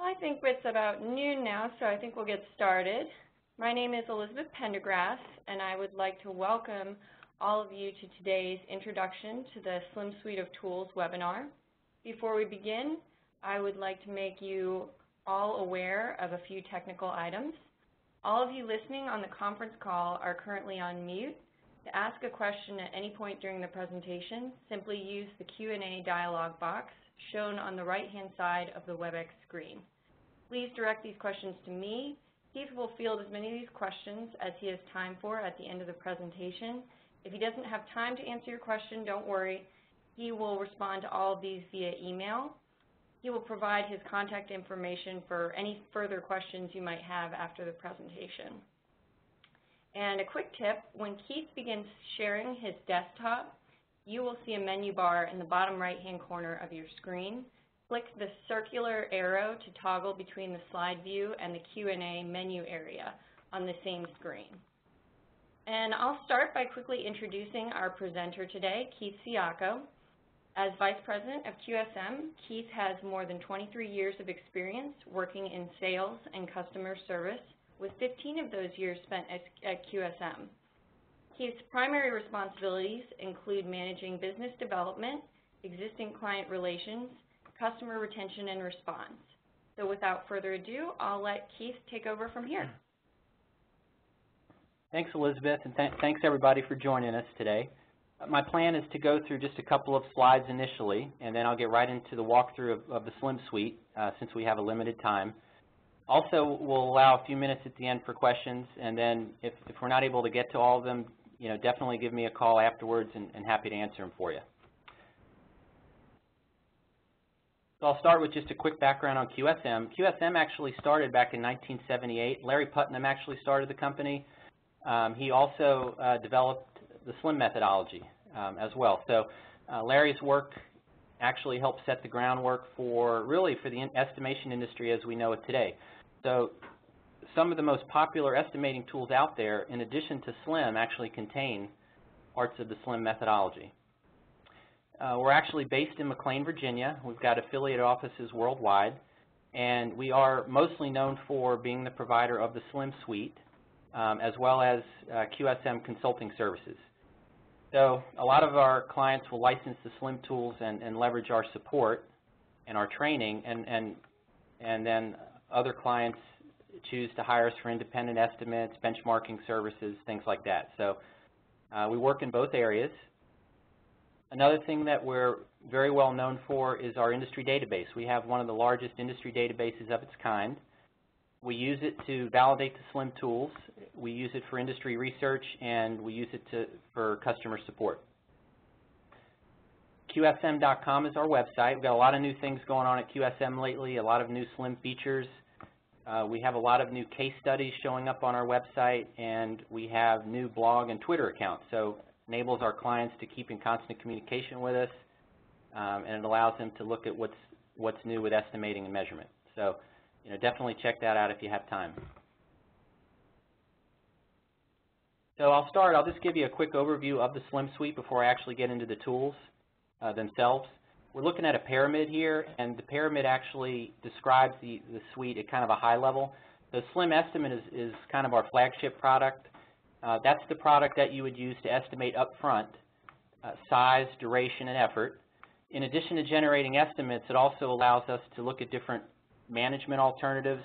I think it's about noon now, so I think we'll get started. My name is Elizabeth Pendergrass, and I would like to welcome all of you to today's Introduction to the SLIM Suite of Tools webinar. Before we begin, I would like to make you all aware of a few technical items. All of you listening on the conference call are currently on mute. To ask a question at any point during the presentation, simply use the Q&A dialog box shown on the right-hand side of the WebEx screen. Please direct these questions to me. Keith will field as many of these questions as he has time for at the end of the presentation. If he doesn't have time to answer your question, don't worry. He will respond to all of these via email. He will provide his contact information for any further questions you might have after the presentation. And a quick tip, when Keith begins sharing his desktop, you will see a menu bar in the bottom right-hand corner of your screen. Click the circular arrow to toggle between the slide view and the Q&A menu area on the same screen. And I'll start by quickly introducing our presenter today, Keith Ciocco. As Vice President of QSM, Keith has more than 23 years of experience working in sales and customer service, with 15 of those years spent at QSM. Keith's primary responsibilities include managing business development, existing client relations, customer retention, and response. So without further ado, I'll let Keith take over from here. Thanks, Elizabeth, and thanks everybody for joining us today. My plan is to go through just a couple of slides initially, and then I'll get right into the walkthrough of the SLIM suite since we have a limited time. Also, we'll allow a few minutes at the end for questions, and then if we're not able to get to all of them, definitely give me a call afterwards, and happy to answer them for you. So I'll start with just a quick background on QSM. QSM actually started back in 1978. Larry Putnam actually started the company. He also developed the SLIM methodology as well. So Larry's work actually helped set the groundwork for the estimation industry as we know it today. So some of the most popular estimating tools out there, in addition to SLIM, actually contain parts of the SLIM methodology. We're actually based in McLean, Virginia. We've got affiliate offices worldwide, and we are mostly known for being the provider of the SLIM suite, as well as QSM consulting services. So a lot of our clients will license the SLIM tools and leverage our support and our training, and then other clients choose to hire us for independent estimates, benchmarking services, things like that. So we work in both areas. Another thing that we're very well known for is our industry database. We have one of the largest industry databases of its kind. We use it to validate the SLIM tools. We use it for industry research, and we use it for customer support. QSM.com is our website. We've got a lot of new things going on at QSM lately, a lot of new SLIM features. We have a lot of new case studies showing up on our website, and we have new blog and Twitter accounts. So it enables our clients to keep in constant communication with us, and it allows them to look at what's new with estimating and measurement. So definitely check that out if you have time. So I'll just give you a quick overview of the SLIM suite before I actually get into the tools themselves. We're looking at a pyramid here, and the pyramid actually describes the suite at kind of a high level. The SLIM estimate is kind of our flagship product. That's the product that you would use to estimate up front size, duration, and effort. In addition to generating estimates, it also allows us to look at different management alternatives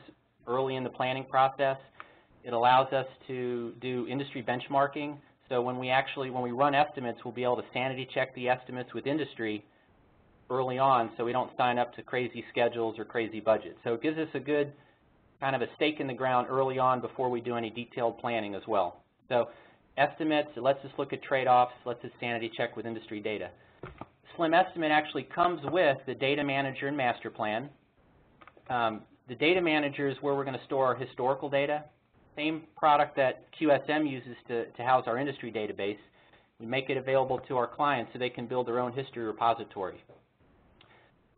early in the planning process. It allows us to do industry benchmarking. So when we run estimates, we'll be able to sanity check the estimates with industry early on, so we don't sign up to crazy schedules or crazy budgets. So it gives us a good kind of a stake in the ground early on before we do any detailed planning as well. So estimates, it lets us look at trade-offs, lets us sanity check with industry data. SLIM estimate actually comes with the DataManager and MasterPlan. The DataManager is where we're going to store our historical data. Same product that QSM uses to house our industry database. We make it available to our clients so they can build their own history repository.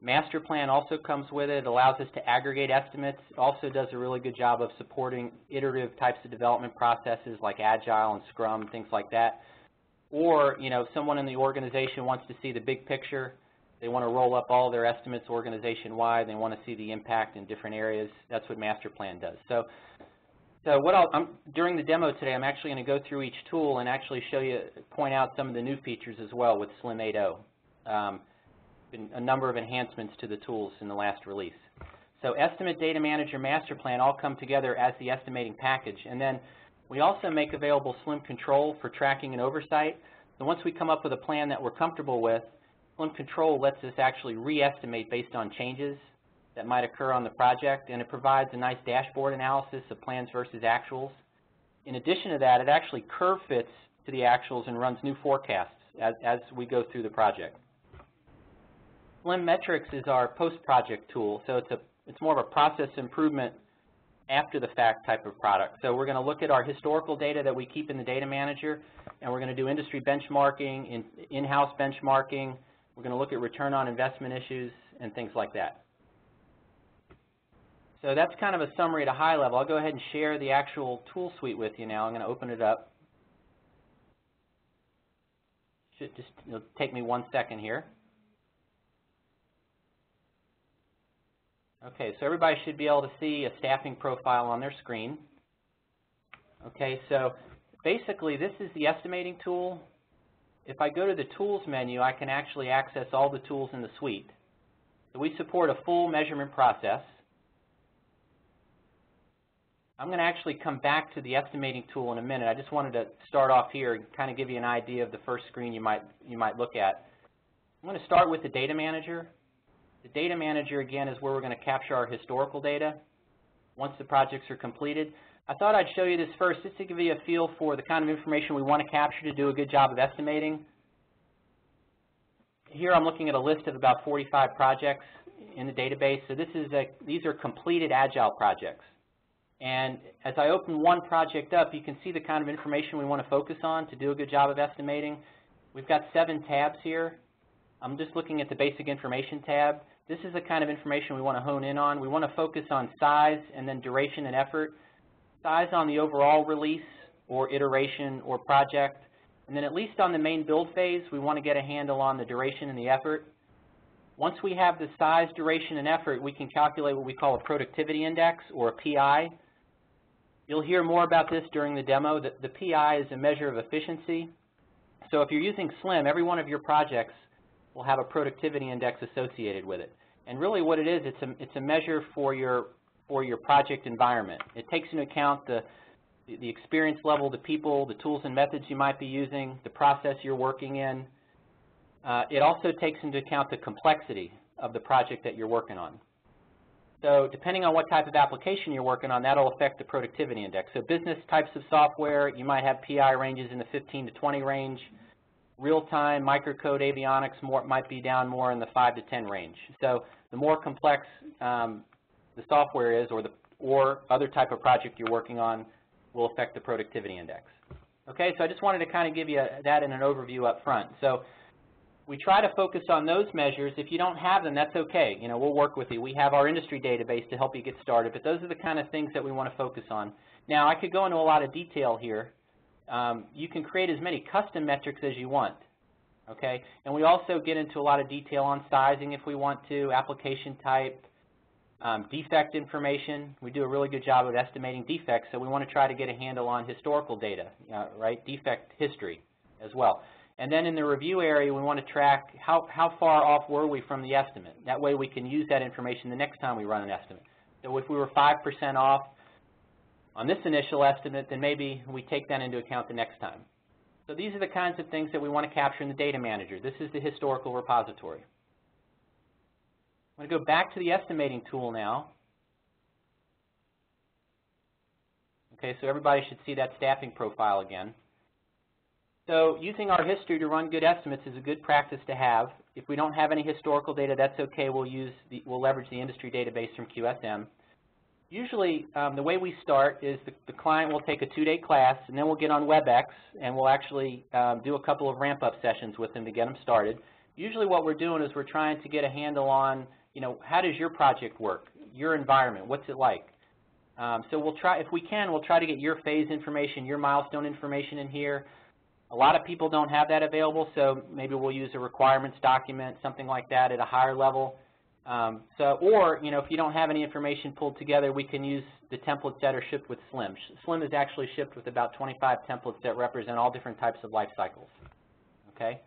MasterPlan also comes with it. It allows us to aggregate estimates. It also does a really good job of supporting iterative types of development processes like Agile and Scrum, things like that. Or, if someone in the organization wants to see the big picture, They want to roll up all their estimates organization-wide. They want to see the impact in different areas. That's what MasterPlan does. So during the demo today, I'm actually going to go through each tool and actually point out some of the new features as well with SLIM 8.0. Been a number of enhancements to the tools in the last release. So Estimate, Data Manager, Master Plan all come together as the estimating package. And then we also make available SLIM Control for tracking and oversight. So once we come up with a plan that we're comfortable with, SLIM Control lets us actually re-estimate based on changes that might occur on the project, and it provides a nice dashboard analysis of plans versus actuals. In addition to that, it actually curve fits to the actuals and runs new forecasts as we go through the project. SLIM Metrics is our post-project tool, so it's more of a process improvement after the fact type of product. So we're going to look at our historical data that we keep in the Data Manager, and we're going to do industry benchmarking, in-house benchmarking. We're going to look at return on investment issues and things like that. So that's kind of a summary at a high level. I'll go ahead and share the actual tool suite with you now. I'm going to open it up. It'll take me 1 second here. Okay, so everybody should be able to see a staffing profile on their screen. Okay, so basically this is the estimating tool. If I go to the Tools menu, I can actually access all the tools in the suite. So we support a full measurement process. I'm going to actually come back to the estimating tool in a minute. I just wanted to start off here and kind of give you an idea of the first screen you might look at. I'm going to start with the Data Manager. The Data Manager, again, is where we're going to capture our historical data once the projects are completed. I thought I'd show you this first just to give you a feel for the kind of information we want to capture to do a good job of estimating. Here I'm looking at a list of about 45 projects in the database. So these are completed Agile projects. And as I open one project up, you can see the kind of information we want to focus on to do a good job of estimating. We've got 7 tabs here. I'm just looking at the Basic Information tab. This is the kind of information we want to hone in on. We want to focus on size and then duration and effort. Size on the overall release or iteration or project. And then at least on the main build phase, we want to get a handle on the duration and the effort. Once we have the size, duration, and effort, we can calculate what we call a productivity index or a PI. You'll hear more about this during the demo. The PI is a measure of efficiency. So if you're using SLIM, every one of your projects will have a productivity index associated with it. And really what it is, it's a measure for your project environment. It takes into account the experience level, the people, the tools and methods you might be using, the process you're working in. It also takes into account the complexity of the project that you're working on. So depending on what type of application you're working on, that'll affect the productivity index. So business types of software, you might have PI ranges in the 15 to 20 range. Real-time, microcode, avionics might be down more in the 5 to 10 range. So the more complex the software is or other type of project you're working on will affect the productivity index. Okay, so I just wanted to kind of give you that in an overview up front. So we try to focus on those measures. If you don't have them, that's okay. You know, we'll work with you. We have our industry database to help you get started, but those are the kind of things that we want to focus on. Now, I could go into a lot of detail here. You can create as many custom metrics as you want, okay? And we also get into a lot of detail on sizing if we want to, application type, defect information. We do a really good job of estimating defects, so we want to try to get a handle on historical data, right? Defect history as well. And then in the review area, we want to track how far off were we from the estimate. That way we can use that information the next time we run an estimate. So if we were 5% off on this initial estimate, then maybe we take that into account the next time. So these are the kinds of things that we want to capture in the Data Manager. This is the historical repository. I'm going to go back to the estimating tool now. Okay, so everybody should see that staffing profile again. So using our history to run good estimates is a good practice to have. If we don't have any historical data, that's okay. We'll leverage the industry database from QSM. Usually, the way we start is the client will take a 2-day class, and then we'll get on WebEx, and we'll actually do a couple of ramp-up sessions with them to get them started. Usually what we're doing is we're trying to get a handle on, you know, how does your project work, your environment, what's it like? So we'll try, if we can, we'll try to get your phase information, your milestone information in here. A lot of people don't have that available, so maybe we'll use a requirements document, something like that at a higher level. Or, if you don't have any information pulled together, we can use the templates that are shipped with SLIM. SLIM is actually shipped with about 25 templates that represent all different types of life cycles. Okay?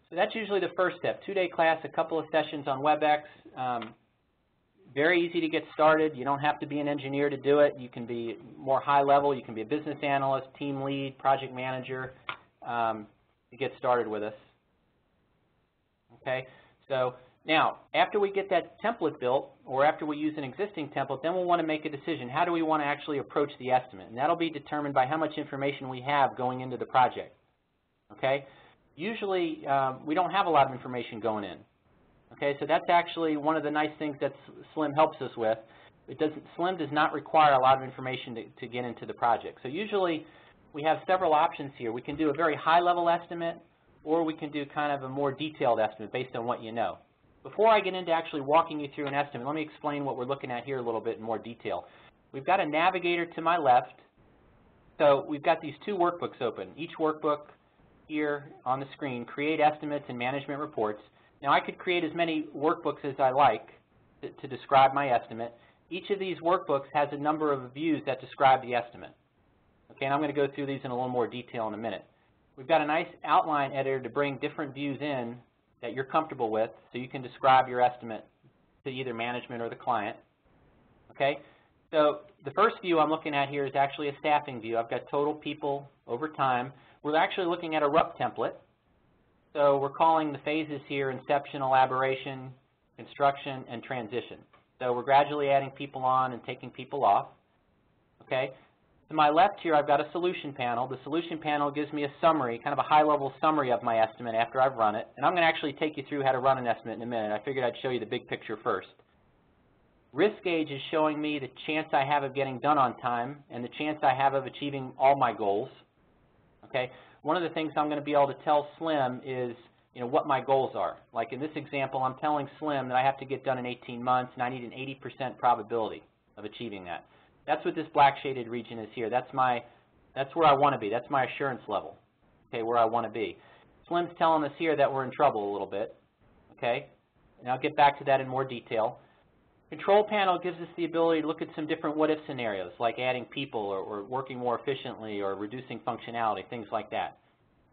So that's usually the first step. 2-day class, a couple of sessions on WebEx. Very easy to get started. You don't have to be an engineer to do it. You can be more high level. You can be a business analyst, team lead, project manager to get started with us. Okay? So now, after we get that template built, or after we use an existing template, then we'll want to make a decision. How do we want to actually approach the estimate? And that'll be determined by how much information we have going into the project. Okay? Usually, we don't have a lot of information going in. Okay, so that's actually one of the nice things that SLIM helps us with. SLIM does not require a lot of information to get into the project. So usually we have several options here. We can do a very high-level estimate, or we can do kind of a more detailed estimate based on what you know. Before I get into actually walking you through an estimate, let me explain what we're looking at here a little bit in more detail. We've got a navigator to my left. So we've got these 2 workbooks open. Each workbook here on the screen, create estimates and management reports. Now, I could create as many workbooks as I like to describe my estimate. Each of these workbooks has a number of views that describe the estimate. Okay, and I'm going to go through these in a little more detail in a minute. We've got a nice outline editor to bring different views in that you're comfortable with so you can describe your estimate to either management or the client. Okay, so the first view I'm looking at here is actually a staffing view. I've got total people over time. We're actually looking at a RUP template. So we're calling the phases here inception, elaboration, construction, and transition. So we're gradually adding people on and taking people off. Okay. To my left here, I've got a solution panel. The solution panel gives me a summary, kind of a high-level summary of my estimate after I've run it. And I'm going to actually take you through how to run an estimate in a minute. I figured I'd show you the big picture first. Risk gauge is showing me the chance I have of getting done on time and the chance I have of achieving all my goals. Okay. One of the things I'm going to be able to tell SLIM is, what my goals are. Like in this example, I'm telling SLIM that I have to get done in 18 months, and I need an 80% probability of achieving that. That's what this black shaded region is here. That's where I want to be. That's my assurance level. Okay, where I want to be. SLIM's telling us here that we're in trouble a little bit. Okay, and I'll get back to that in more detail. Control panel gives us the ability to look at some different what-if scenarios, like adding people or working more efficiently or reducing functionality, things like that.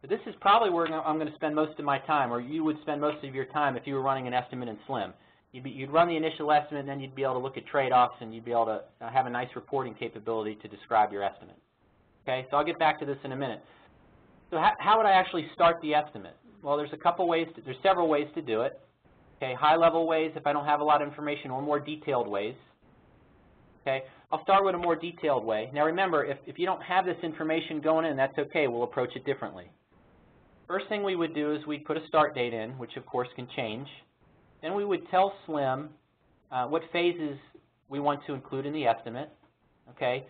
So this is probably where I'm going to spend most of my time, or you would spend most of your time if you were running an estimate in SLIM. You'd run the initial estimate, and then you'd be able to look at trade-offs, and you'd be able to have a nice reporting capability to describe your estimate. Okay, so I'll get back to this in a minute. So how would I actually start the estimate? Well, there's several ways to do it. Okay, high-level ways if I don't have a lot of information, or more detailed ways. Okay, I'll start with a more detailed way. Now remember, if you don't have this information going in, that's okay. We'll approach it differently. First thing we would do is we'd put a start date in, which of course can change. Then we would tell SLIM what phases we want to include in the estimate. Okay,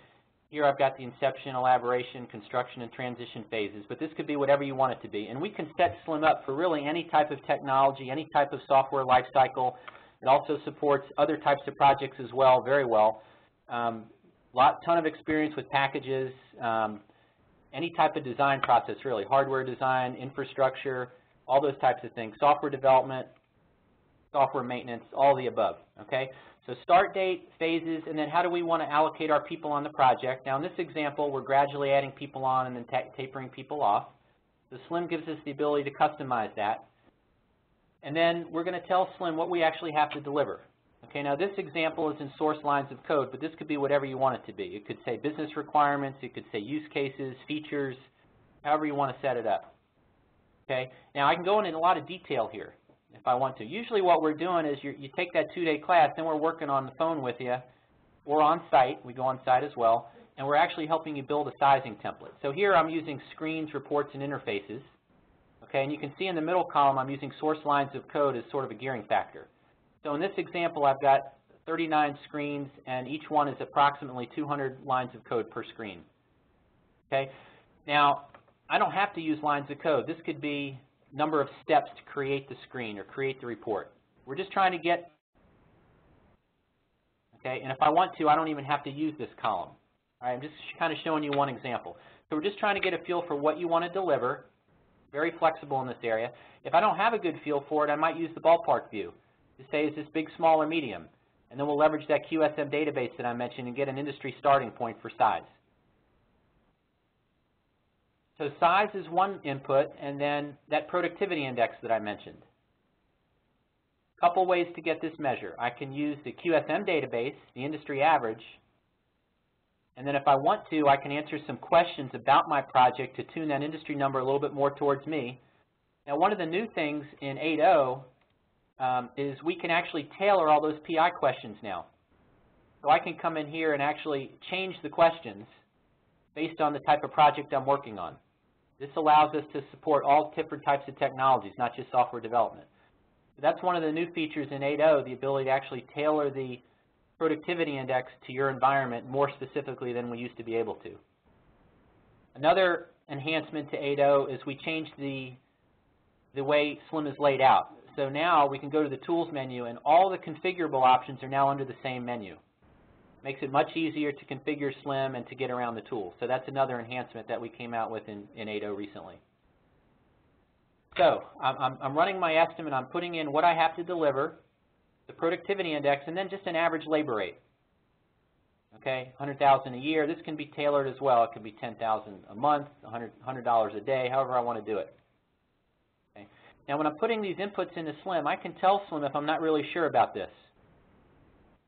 here I've got the inception, elaboration, construction, and transition phases, but this could be whatever you want it to be. And we can set SLIM up for really any type of technology, any type of software lifecycle. It also supports other types of projects as well, very well. Ton of experience with packages, any type of design process really, hardware design, infrastructure, all those types of things, software development, software maintenance, all the above, okay? So start date, phases, and then how do we want to allocate our people on the project? Now in this example, we're gradually adding people on and then tapering people off. So SLIM gives us the ability to customize that. And then we're going to tell SLIM what we actually have to deliver. Okay, now this example is in source lines of code, but this could be whatever you want it to be. It could say business requirements, it could say use cases, features, however you want to set it up. Okay, now I can go into a lot of detail here if I want to. Usually what we're doing is you take that 2-day class, then we're working on the phone with you, or on site, we go on site as well, and we're actually helping you build a sizing template. So here I'm using screens, reports, and interfaces. Okay, and you can see in the middle column I'm using source lines of code as sort of a gearing factor. So in this example, I've got 39 screens, and each one is approximately 200 lines of code per screen. Okay? Now, I don't have to use lines of code. This could be number of steps to create the screen or create the report. We're just trying to get, okay, and if I want to, I don't even have to use this column. All right, I'm just kind of showing you one example. So we're just trying to get a feel for what you want to deliver. Very flexible in this area. If I don't have a good feel for it, I might use the ballpark view to say, is this big, small, or medium? And then we'll leverage that QSM database that I mentioned and get an industry starting point for size. So size is one input, and then that productivity index that I mentioned. A couple ways to get this measure. I can use the QSM database, the industry average, and then if I want to, I can answer some questions about my project to tune that industry number a little bit more towards me. Now, one of the new things in 8.0 is we can actually tailor all those PI questions now. So I can come in here and actually change the questions based on the type of project I'm working on. This allows us to support all different types of technologies, not just software development. So that's one of the new features in 8.0, the ability to actually tailor the productivity index to your environment more specifically than we used to be able to. Another enhancement to 8.0 is we changed the way SLIM is laid out. So now we can go to the Tools menu, and all the configurable options are now under the same menu. Makes it much easier to configure SLIM and to get around the tools. So that's another enhancement that we came out with in 8.0 recently. So I'm running my estimate. I'm putting in what I have to deliver, the productivity index, and then just an average labor rate. Okay, $100,000 a year. This can be tailored as well. It can be $10,000 a month, $100 a day, however I want to do it. Okay. Now, when I'm putting these inputs into SLIM, I can tell SLIM if I'm not really sure about this.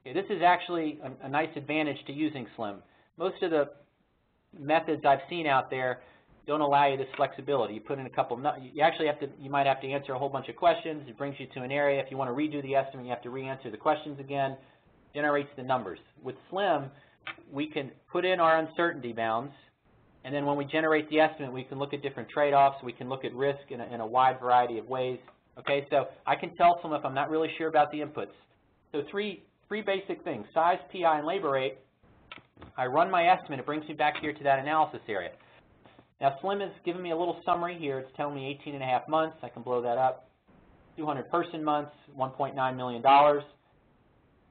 Okay, this is actually a nice advantage to using SLIM. Most of the methods I've seen out there don't allow you this flexibility. You put in a couple, you actually have to, you might have to answer a whole bunch of questions. It brings you to an area. If you want to redo the estimate, you have to re-answer the questions again. Generates the numbers. With SLIM, we can put in our uncertainty bounds, and then when we generate the estimate, we can look at different trade-offs. We can look at risk in a wide variety of ways. Okay, so I can tell SLIM if I'm not really sure about the inputs. So three basic things: size, PI, and labor rate. I run my estimate. It brings me back here to that analysis area. Now, SLIM has given me a little summary here. It's telling me 18.5 months. I can blow that up. 200 person months, $1.9 million.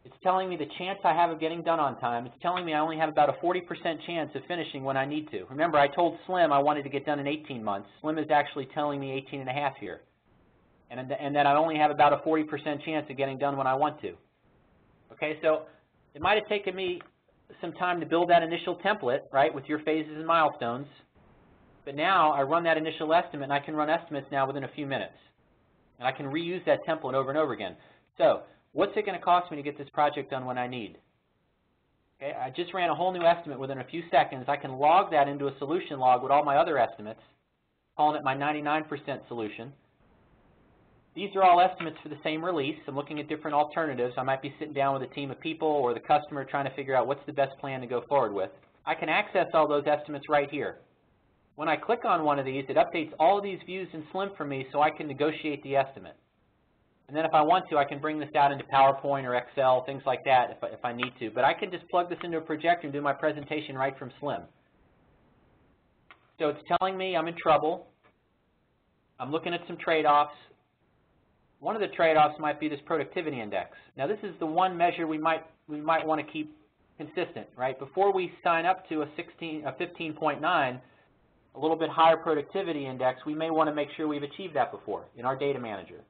It's telling me the chance I have of getting done on time. It's telling me I only have about a 40% chance of finishing when I need to. Remember, I told SLIM I wanted to get done in 18 months. SLIM is actually telling me 18.5 here. And that I only have about a 40% chance of getting done when I want to. Okay, so it might have taken me some time to build that initial template, right, with your phases and milestones. But now I run that initial estimate, and I can run estimates now within a few minutes. And I can reuse that template over and over again. So what's it going to cost me to get this project done when I need? Okay, I just ran a whole new estimate within a few seconds. I can log that into a solution log with all my other estimates, calling it my 99% solution. These are all estimates for the same release. I'm looking at different alternatives. I might be sitting down with a team of people or the customer trying to figure out what's the best plan to go forward with. I can access all those estimates right here. When I click on one of these, it updates all of these views in SLIM for me so I can negotiate the estimate. And then if I want to, I can bring this out into PowerPoint or Excel, things like that if I need to. But I can just plug this into a projector and do my presentation right from SLIM. So it's telling me I'm in trouble. I'm looking at some trade-offs. One of the trade-offs might be this productivity index. Now, this is the one measure we might want to keep consistent, right? Before we sign up to a 15.9, a little bit higher productivity index, we may want to make sure we've achieved that before in our data manager.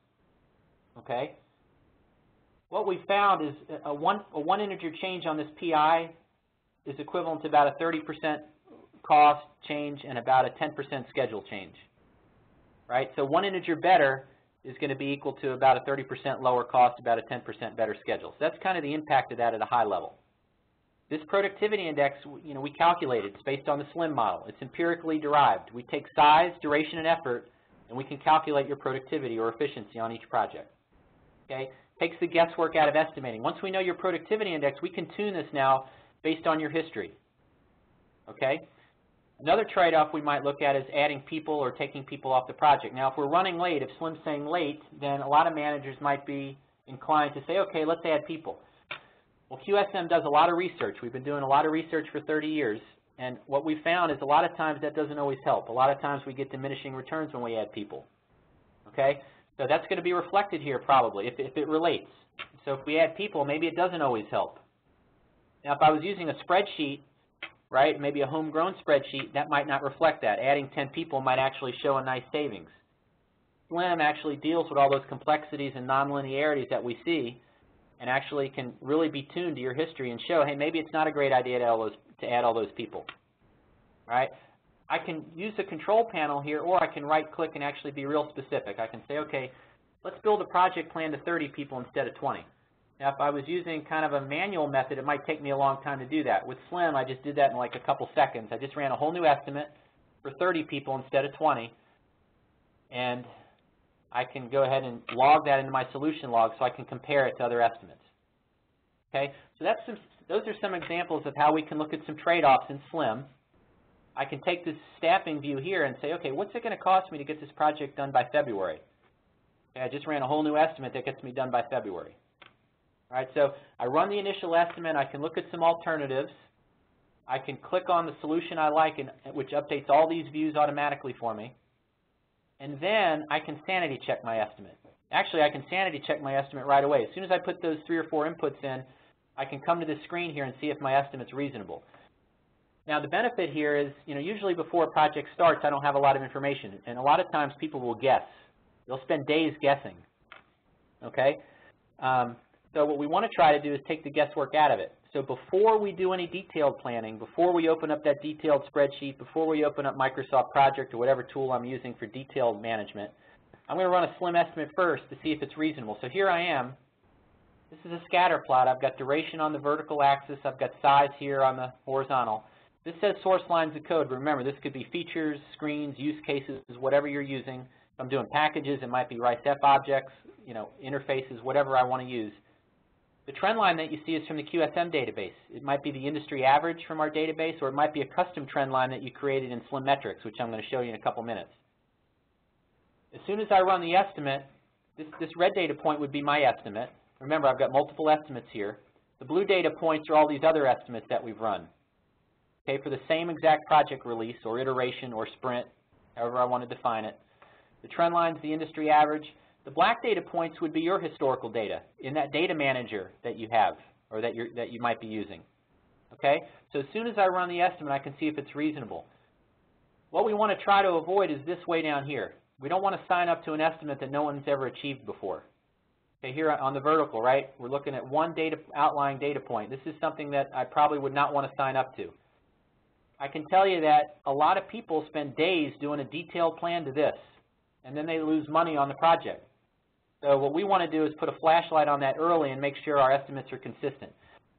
Okay? What we found is a one integer change on this PI is equivalent to about a 30% cost change and about a 10% schedule change. Right? So one integer better is going to be equal to about a 30% lower cost, about a 10% better schedule. So that's kind of the impact of that at a high level. This productivity index, you know, we calculated. It's based on the SLIM model. It's empirically derived. We take size, duration, and effort, and we can calculate your productivity or efficiency on each project. Okay? Takes the guesswork out of estimating. Once we know your productivity index, we can tune this now based on your history. Okay? Another trade-off we might look at is adding people or taking people off the project. Now, if we're running late, if SLIM's saying late, then a lot of managers might be inclined to say, okay, let's add people. Well, QSM does a lot of research. We've been doing a lot of research for 30 years, and what we found is a lot of times that doesn't always help. A lot of times we get diminishing returns when we add people. Okay? So that's going to be reflected here probably if it relates. So if we add people, maybe it doesn't always help. Now, if I was using a spreadsheet, right? Maybe a homegrown spreadsheet, that might not reflect that. Adding 10 people might actually show a nice savings. SLIM actually deals with all those complexities and nonlinearities that we see and actually can really be tuned to your history and show, hey, maybe it's not a great idea to add all those people, right? I can use the control panel here, or I can right-click and actually be real specific. I can say, okay, let's build a project plan to 30 people instead of 20. Now, if I was using kind of a manual method, it might take me a long time to do that. With SLIM, I just did that in like a couple seconds. I just ran a whole new estimate for 30 people instead of 20, and I can go ahead and log that into my solution log so I can compare it to other estimates. Okay, so those are some examples of how we can look at some trade-offs in SLIM. I can take this staffing view here and say, okay, what's it going to cost me to get this project done by February? Okay, I just ran a whole new estimate that gets me done by February. All right, so I run the initial estimate. I can look at some alternatives. I can click on the solution I like, which updates all these views automatically for me. And then I can sanity check my estimate. Actually, I can sanity check my estimate right away. As soon as I put those 3 or 4 inputs in, I can come to this screen here and see if my estimate's reasonable. Now, the benefit here is, usually before a project starts, I don't have a lot of information. And a lot of times people will guess. They'll spend days guessing. Okay? So what we want to try to do is take the guesswork out of it. So before we do any detailed planning, before we open up that detailed spreadsheet, before we open up Microsoft Project or whatever tool I'm using for detailed management, I'm going to run a SLIM estimate first to see if it's reasonable. So here I am. This is a scatter plot. I've got duration on the vertical axis. I've got size here on the horizontal. This says source lines of code. But remember, this could be features, screens, use cases, whatever you're using. If I'm doing packages, it might be RICEF objects, interfaces, whatever I want to use. The trend line that you see is from the QSM database. It might be the industry average from our database, or it might be a custom trend line that you created in SLIM-Metrics, which I'm going to show you in a couple minutes. As soon as I run the estimate, this red data point would be my estimate. Remember, I've got multiple estimates here. The blue data points are all these other estimates that we've run, okay, for the same exact project release or iteration or sprint, however I want to define it. The trend line is the industry average. The black data points would be your historical data in that data manager that you have or that you might be using. Okay? So as soon as I run the estimate, I can see if it's reasonable. What we want to try to avoid is this way down here. We don't want to sign up to an estimate that no one's ever achieved before. Okay, here on the vertical, right, we're looking at one outlying data point. This is something that I probably would not want to sign up to. I can tell you that a lot of people spend days doing a detailed plan to this, and then they lose money on the project. So what we want to do is put a flashlight on that early and make sure our estimates are consistent.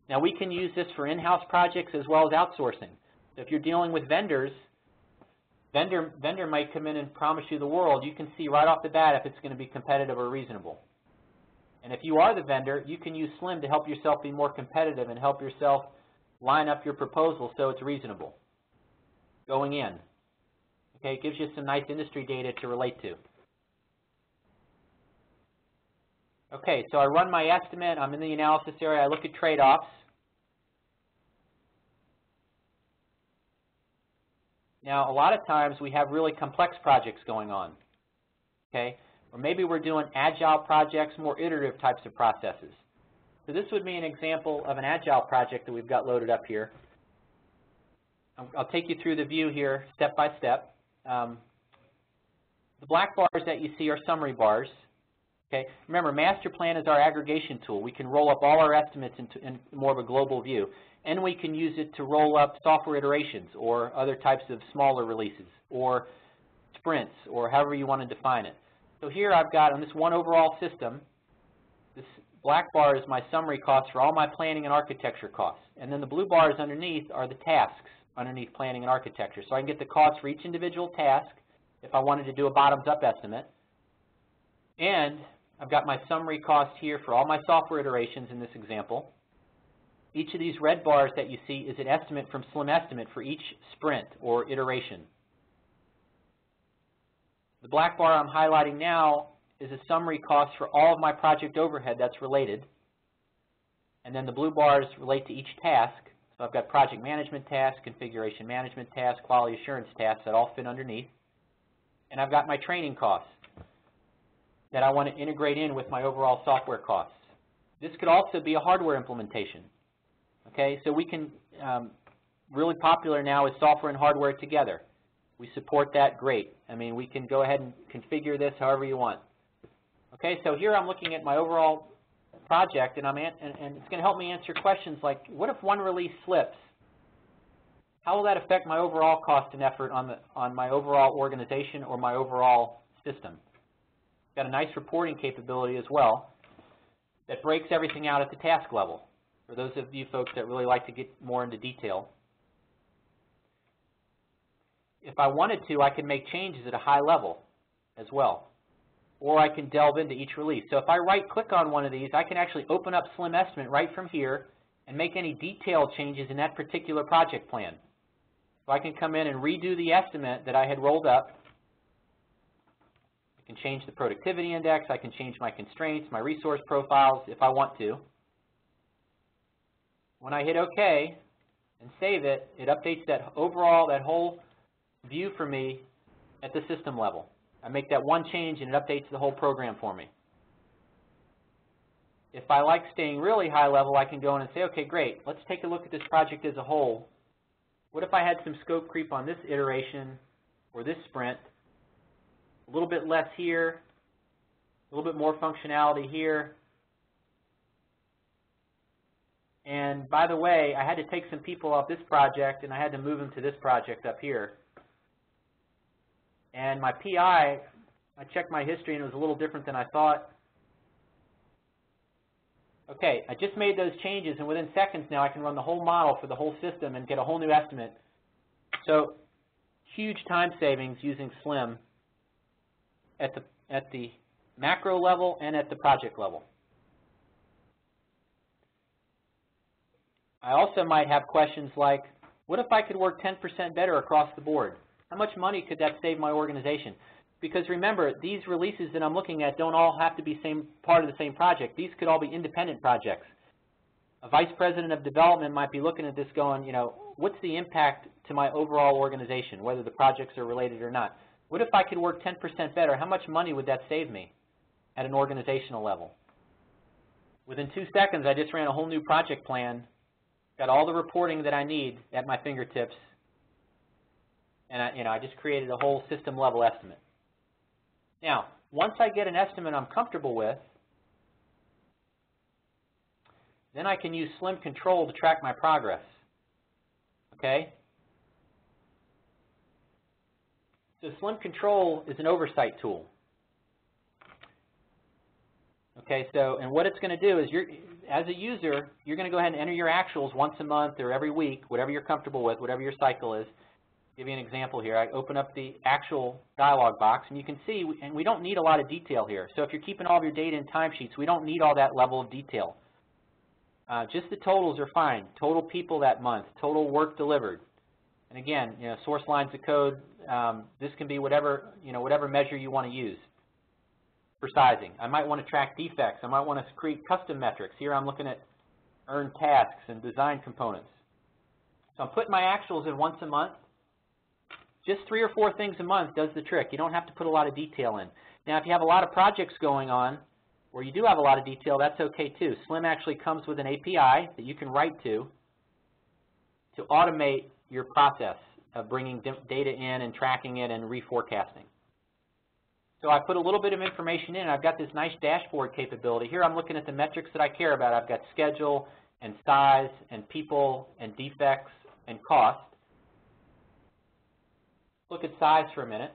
Now, we can use this for in-house projects as well as outsourcing. So if you're dealing with vendors, vendor might come in and promise you the world. You can see right off the bat if it's going to be competitive or reasonable. And if you are the vendor, you can use SLIM to help yourself be more competitive and help yourself line up your proposal so it's reasonable going in. Okay, it gives you some nice industry data to relate to. Okay, so I run my estimate. I'm in the analysis area. I look at trade-offs. Now, a lot of times we have really complex projects going on, okay? Or maybe we're doing agile projects, more iterative types of processes. So this would be an example of an agile project that we've got loaded up here. I'll take you through the view here step by step. The black bars that you see are summary bars. Okay. Remember, MasterPlan is our aggregation tool. We can roll up all our estimates in more of a global view. And we can use it to roll up software iterations or other types of smaller releases or sprints or however you want to define it. So here I've got on this one overall system, this black bar is my summary costs for all my planning and architecture costs. And then the blue bars underneath are the tasks underneath planning and architecture. So I can get the cost for each individual task if I wanted to do a bottoms-up estimate. And I've got my summary cost here for all my software iterations in this example. Each of these red bars that you see is an estimate from SLIM-Estimate for each sprint or iteration. The black bar I'm highlighting now is a summary cost for all of my project overhead that's related. And then the blue bars relate to each task. So I've got project management tasks, configuration management tasks, quality assurance tasks that all fit underneath. And I've got my training costs that I want to integrate in with my overall software costs. This could also be a hardware implementation. Okay, so we can really popular now is software and hardware together. We support that, great. I mean, we can go ahead and configure this however you want. Okay, so here I'm looking at my overall project, and it's going to help me answer questions like, what if one release slips? How will that affect my overall cost and effort on my overall organization or my overall system? It's got a nice reporting capability as well that breaks everything out at the task level, for those of you folks that really like to get more into detail. If I wanted to, I could make changes at a high level as well, or I can delve into each release. So if I right-click on one of these, I can actually open up SLIM-Estimate right from here and make any detailed changes in that particular project plan. So I can come in and redo the estimate that I had rolled up. I can change the productivity index. I can change my constraints, my resource profiles if I want to. When I hit OK and save it, it updates that overall, that whole view for me at the system level. I make that one change and it updates the whole program for me. If I like staying really high level, I can go in and say, okay, great, let's take a look at this project as a whole. What if I had some scope creep on this iteration or this sprint? A little bit less here, a little bit more functionality here. And by the way, I had to take some people off this project and I had to move them to this project up here. And my PI, I checked my history and it was a little different than I thought. Okay, I just made those changes and within seconds now I can run the whole model for the whole system and get a whole new estimate. So huge time savings using SLIM at the macro level and at the project level. I also might have questions like, what if I could work 10% better across the board? How much money could that save my organization? Because remember, these releases that I'm looking at don't all have to be part of the same project. These could all be independent projects. A vice president of development might be looking at this going, you know, what's the impact to my overall organization, whether the projects are related or not? What if I could work 10% better? How much money would that save me at an organizational level? Within 2 seconds, I just ran a whole new project plan, got all the reporting that I need at my fingertips, and I just created a whole system level estimate. Now, once I get an estimate I'm comfortable with, then I can use SLIM Control to track my progress. Okay? So SLIM Control is an oversight tool. Okay, so, and what it's going to do is, as a user, you're going to go ahead and enter your actuals once a month or every week, whatever you're comfortable with, whatever your cycle is. Give you an example here. I open up the actual dialog box, and you can see, and we don't need a lot of detail here. So if you're keeping all of your data in timesheets, we don't need all that level of detail. Just the totals are fine. Total people that month, total work delivered. And again, you know, source lines of code, this can be whatever, you know, whatever measure you want to use for sizing. I might want to track defects. I might want to create custom metrics. Here I'm looking at earned tasks and design components. So I'm putting my actuals in once a month. Just 3 or 4 things a month does the trick. You don't have to put a lot of detail in. Now, if you have a lot of projects going on where you do have a lot of detail, that's okay too. SLIM actually comes with an API that you can write to automate your process of bringing data in and tracking it and reforecasting. So I put a little bit of information in. I've got this nice dashboard capability. Here I'm looking at the metrics that I care about. I've got schedule and size and people and defects and cost. Look at size for a minute.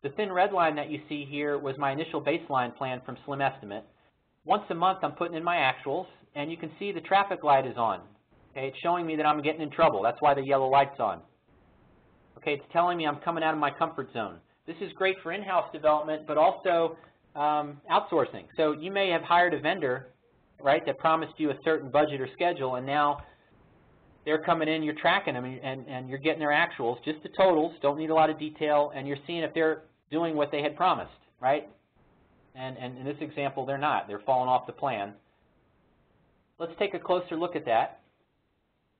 The thin red line that you see here was my initial baseline plan from SLIM-Estimate. Once a month I'm putting in my actuals, and you can see the traffic light is on. Okay, it's showing me that I'm getting in trouble. That's why the yellow light's on. Okay, it's telling me I'm coming out of my comfort zone. This is great for in-house development, but also outsourcing. So you may have hired a vendor, right, that promised you a certain budget or schedule, and now they're coming in, you're tracking them, and you're getting their actuals, just the totals, don't need a lot of detail, and you're seeing if they're doing what they had promised, right? And in this example, they're not. They're falling off the plan. Let's take a closer look at that.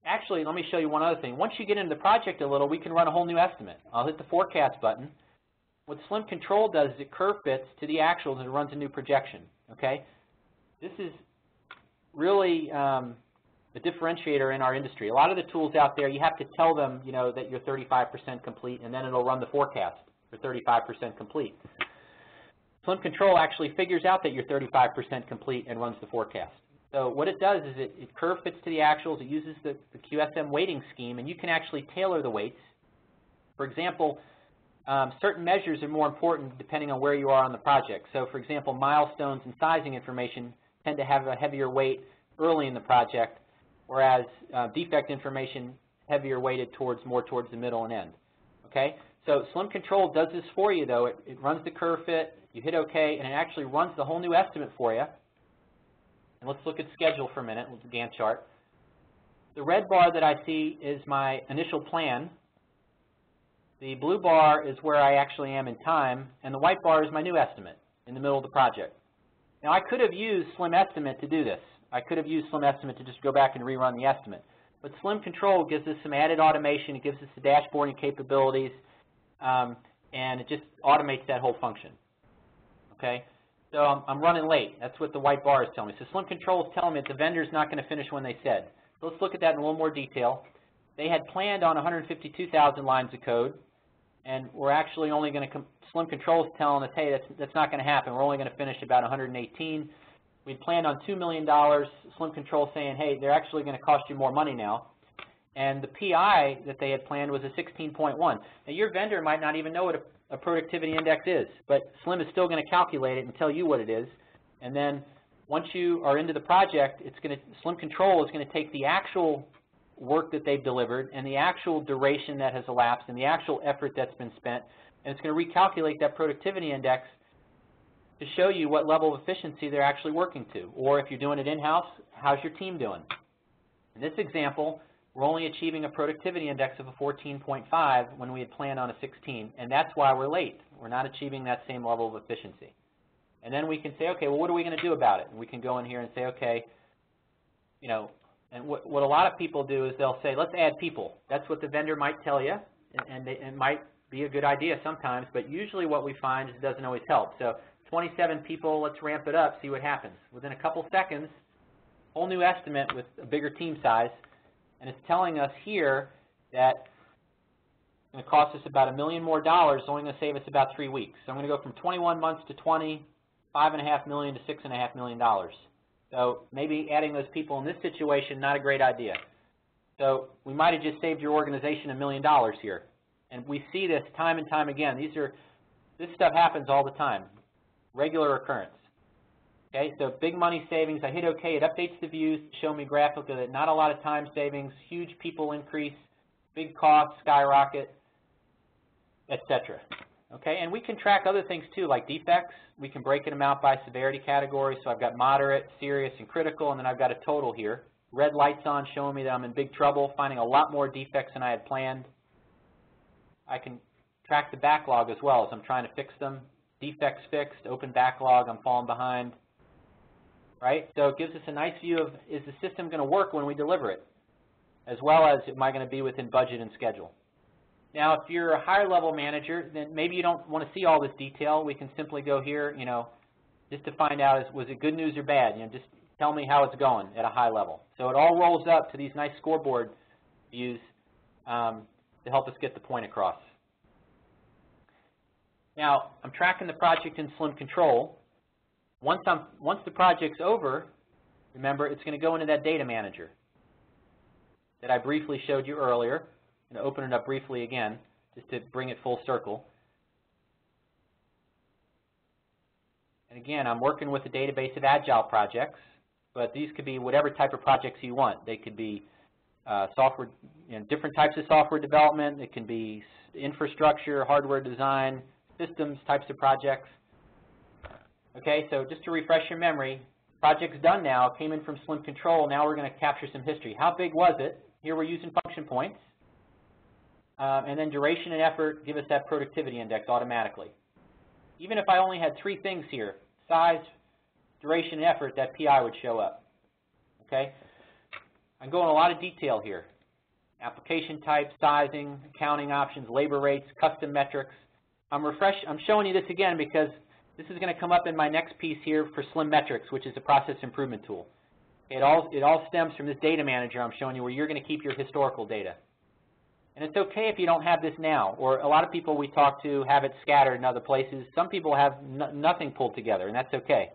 Actually, let me show you one other thing. Once you get into the project a little, we can run a whole new estimate. I'll hit the forecast button. What SLIM Control does is it curve fits to the actuals and it runs a new projection, okay? This is really a differentiator in our industry. A lot of the tools out there, you have to tell them, you know, that you're 35% complete, and then it'll run the forecast for 35% complete. SLIM Control actually figures out that you're 35% complete and runs the forecast. So what it does is it curve fits to the actuals. It uses the QSM weighting scheme, and you can actually tailor the weights. For example, certain measures are more important depending on where you are on the project. So, for example, milestones and sizing information tend to have a heavier weight early in the project, whereas defect information heavier weighted more towards the middle and end. Okay? So SLIM Control does this for you, though. It runs the curve fit, you hit OK, and it actually runs the whole new estimate for you. And let's look at schedule for a minute, with the Gantt chart. The red bar that I see is my initial plan. The blue bar is where I actually am in time, and the white bar is my new estimate in the middle of the project. Now, I could have used SLIM Estimate to do this. I could have used SLIM Estimate to just go back and rerun the estimate. But SLIM Control gives us some added automation. It gives us the dashboarding capabilities, and it just automates that whole function. Okay? So I'm running late. That's what the white bar is telling me. So SLIM Control is telling me that the vendor's not going to finish when they said. So let's look at that in a little more detail. They had planned on 152,000 lines of code, and we're actually only going to, SLIM Control is telling us, hey, that's not going to happen. We're only going to finish about 118. We'd planned on $2 million. SLIM Control saying, hey, they're actually going to cost you more money now. And the PI that they had planned was a 16.1. Now, your vendor might not even know what a productivity index is, but SLIM is still going to calculate it and tell you what it is. And then once you are into the project, SLIM Control is going to take the actual work that they've delivered and the actual duration that has elapsed and the actual effort that's been spent, and it's going to recalculate that productivity index to show you what level of efficiency they're actually working to. Or if you're doing it in-house, how's your team doing? In this example, we're only achieving a productivity index of a 14.5 when we had planned on a 16, and that's why we're late. We're not achieving that same level of efficiency. And then we can say, okay, well, what are we going to do about it? And we can go in here and say, okay, you know, and what a lot of people do is they'll say, let's add people. That's what the vendor might tell you, and it might be a good idea sometimes, but usually what we find is it doesn't always help. So 27 people, let's ramp it up, see what happens. Within a couple seconds, whole new estimate with a bigger team size, and it's telling us here that it's going to cost us about $1 million more, only going to save us about 3 weeks. So I'm going to go from 21 months to 20, $5.5 million to $6.5 million. So maybe adding those people in this situation, not a great idea. So we might have just saved your organization $1 million here. And we see this time and time again. This stuff happens all the time, regular occurrence. Okay, so big money savings. I hit OK. It updates the views to show me graphically that not a lot of time savings, huge people increase, big costs skyrocket, etc. Okay, and we can track other things too, like defects. We can break them out by severity category. So I've got moderate, serious, and critical, and then I've got a total here. Red lights on showing me that I'm in big trouble, finding a lot more defects than I had planned. I can track the backlog as well as I'm trying to fix them. Defects fixed, open backlog, I'm falling behind. Right? So it gives us a nice view of, is the system going to work when we deliver it, as well as am I going to be within budget and schedule. Now, if you're a higher level manager, then maybe you don't want to see all this detail. We can simply go here, you know, just to find out, was it good news or bad? You know, just tell me how it's going at a high level. So it all rolls up to these nice scoreboard views to help us get the point across. Now, I'm tracking the project in SLIM Control. Once the project's over, remember, it's going to go into that data manager that I briefly showed you earlier. I'm going to open it up briefly again, just to bring it full circle. And again, I'm working with a database of agile projects, but these could be whatever type of projects you want. They could be software, you know, different types of software development. It can be infrastructure, hardware design, systems types of projects. Okay, so just to refresh your memory, project's done now, came in from SLIM Control. Now we're going to capture some history. How big was it? Here we're using function points. And then duration and effort give us that productivity index automatically. Even if I only had 3 things here, size, duration, and effort, that PI would show up. Okay? I'm going a lot of detail here. Application type, sizing, accounting options, labor rates, custom metrics. I'm showing you this again because this is going to come up in my next piece here for SLIM Metrics, which is a process improvement tool. It all stems from this data manager I'm showing you, where you're going to keep your historical data. And it's okay if you don't have this now, or a lot of people we talk to have it scattered in other places. Some people have nothing pulled together, and that's okay.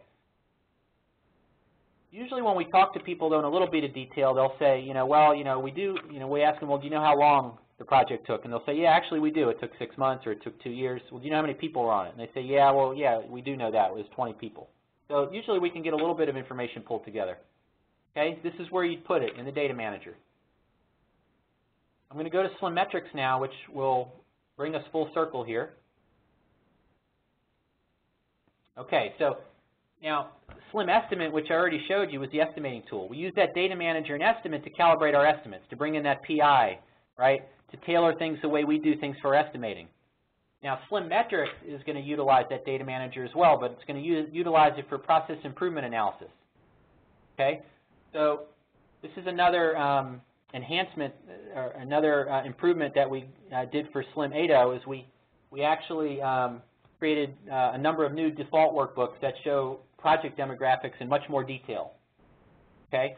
Usually when we talk to people, though, in a little bit of detail, they'll say, well, we ask them, well, do you know how long the project took? And they'll say, yeah, actually we do. It took 6 months, or it took 2 years. Well, do you know how many people were on it? And they say, yeah, well, yeah, we do know that. It was 20 people. So usually we can get a little bit of information pulled together. Okay, this is where you'd put it in the data manager. I'm going to go to SLIM-Metrics now, which will bring us full circle here. Okay, so now SLIM-Estimate, which I already showed you, was the estimating tool. We use that data manager and estimate to calibrate our estimates, to bring in that PI, right, to tailor things the way we do things for estimating. Now, SLIM-Metrics is going to utilize that data manager as well, but it's going to utilize it for process improvement analysis. Okay, so this is another enhancement, or another improvement that we did for SLIM-8.0, is we actually created a number of new default workbooks that show project demographics in much more detail. Okay,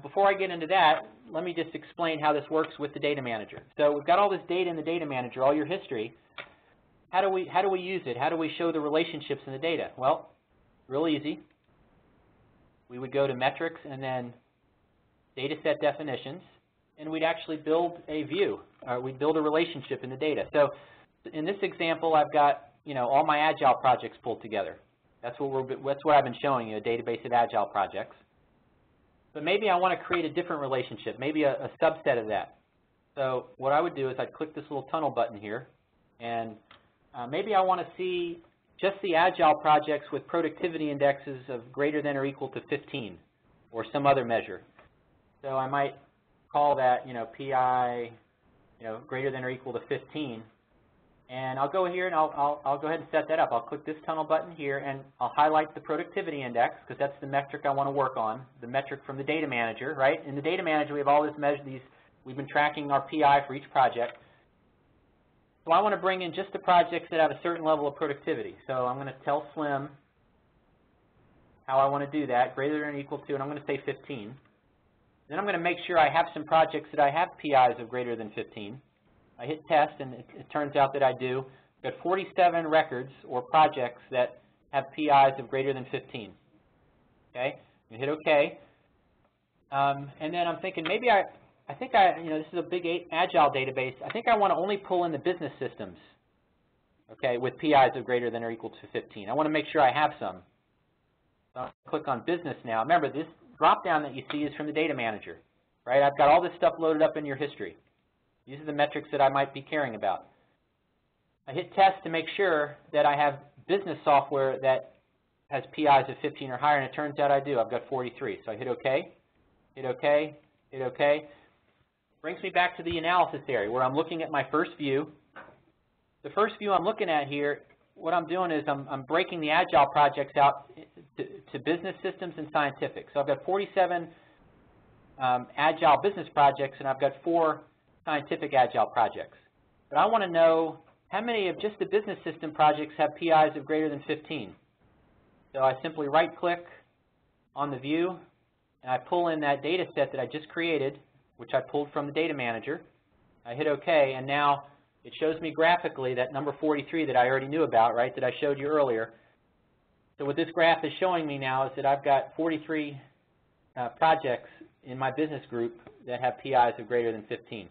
before I get into that, let me just explain how this works with the data manager. So we've got all this data in the data manager, all your history. How do we use it? How do we show the relationships in the data? Well, real easy. We would go to metrics and then data set definitions, and we'd actually build a view. We'd build a relationship in the data. So in this example, I've got all my Agile projects pulled together. That's what I've been showing you, a database of Agile projects. But maybe I want to create a different relationship, maybe a subset of that. So what I would do is I'd click this little tunnel button here, and maybe I want to see just the Agile projects with productivity indexes of greater than or equal to 15, or some other measure. So I might call that, PI, greater than or equal to 15. And I'll go here and I'll go ahead and set that up. I'll click this tunnel button here, and I'll highlight the productivity index, because that's the metric I want to work on, the metric from the data manager, right? In the data manager, we have all this we've been tracking our PI for each project. So I want to bring in just the projects that have a certain level of productivity. So I'm going to tell SLIM how I want to do that, greater than or equal to, and I'm going to say 15. Then I'm going to make sure I have some projects that I have PIs of greater than 15. I hit test, and it turns out that I do. I've got 47 records or projects that have PIs of greater than 15. Okay, you hit OK. And then I'm thinking maybe this is a big Agile database. I think I want to only pull in the business systems, okay, with PIs of greater than or equal to 15. I want to make sure I have some. So I'll click on business now. Remember, this drop-down that you see is from the data manager, right? I've got all this stuff loaded up in your history. These are the metrics that I might be caring about. I hit test to make sure that I have business software that has PIs of 15 or higher, and it turns out I do. I've got 43. So I hit OK, hit OK, hit OK. Brings me back to the analysis area where I'm looking at my first view. The first view I'm looking at here, what I'm doing is I'm breaking the Agile projects out to business systems and scientific. So I've got 47 Agile business projects, and I've got 4 scientific Agile projects. But I want to know how many of just the business system projects have PIs of greater than 15. So I simply right-click on the view, and I pull in that data set that I just created, which I pulled from the data manager. I hit OK, and now it shows me graphically that number 43 that I already knew about, right, that I showed you earlier. So what this graph is showing me now is that I've got 43 projects in my business group that have PIs of greater than 15.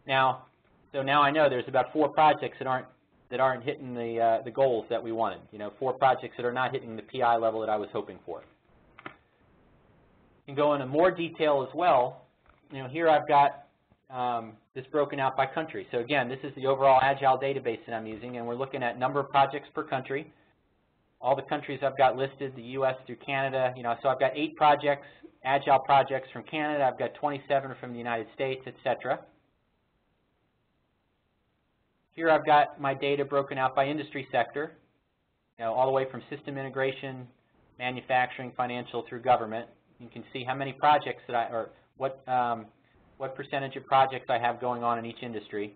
Now, so now I know there's about 4 projects that aren't hitting the goals that we wanted. 4 projects that are not hitting the PI level that I was hoping for. You can go into more detail as well. Here I've got this broken out by country. So again, this is the overall Agile database that I'm using, and we're looking at number of projects per country. All the countries I've got listed, the U.S. through Canada. So I've got 8 projects, Agile projects from Canada. I've got 27 from the United States, etc. Here I've got my data broken out by industry sector, all the way from system integration, manufacturing, financial, through government. You can see how many projects that or what percentage of projects I have going on in each industry.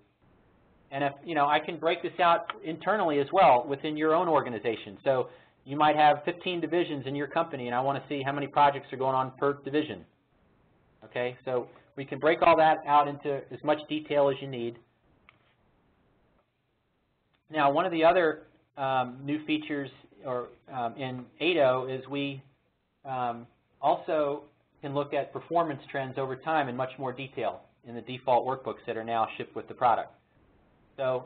And if, I can break this out internally as well within your own organization. So You might have 15 divisions in your company, and I want to see how many projects are going on per division. Okay, so we can break all that out into as much detail as you need. Now, one of the other new features in 8.0 is we also can look at performance trends over time in much more detail in the default workbooks that are now shipped with the product. So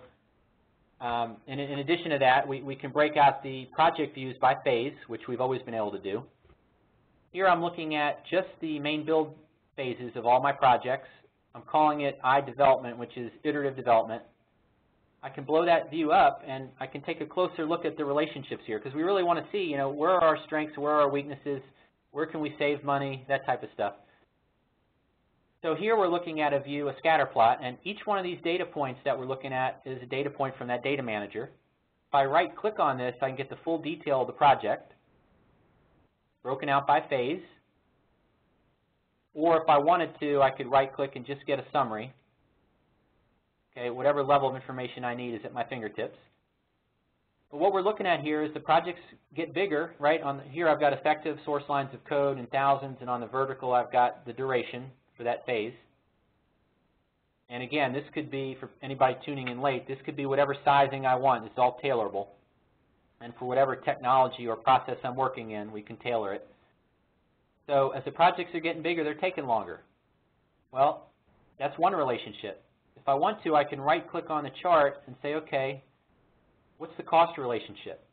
in addition to that, we can break out the project views by phase, which we've always been able to do. Here I'm looking at just the main build phases of all my projects. I'm calling it I development, which is iterative development. I can blow that view up, and I can take a closer look at the relationships here, because we really want to see, you know, where are our strengths, where are our weaknesses, where can we save money, that type of stuff. So here we're looking at a view, a scatter plot, and each one of these data points that we're looking at is a data point from that data manager. If I right-click on this, I can get the full detail of the project, broken out by phase. Or if I wanted to, I could right-click and just get a summary. Okay, whatever level of information I need is at my fingertips. But what we're looking at here is the projects get bigger, right? Here I've got effective source lines of code in thousands, and on the vertical I've got the duration for that phase. And again, this could be, for anybody tuning in late, this could be whatever sizing I want. It's all tailorable. And for whatever technology or process I'm working in, we can tailor it. So as the projects are getting bigger, they're taking longer. Well, that's one relationship. If I want to, I can right-click on the chart and say, okay, what's the cost relationship?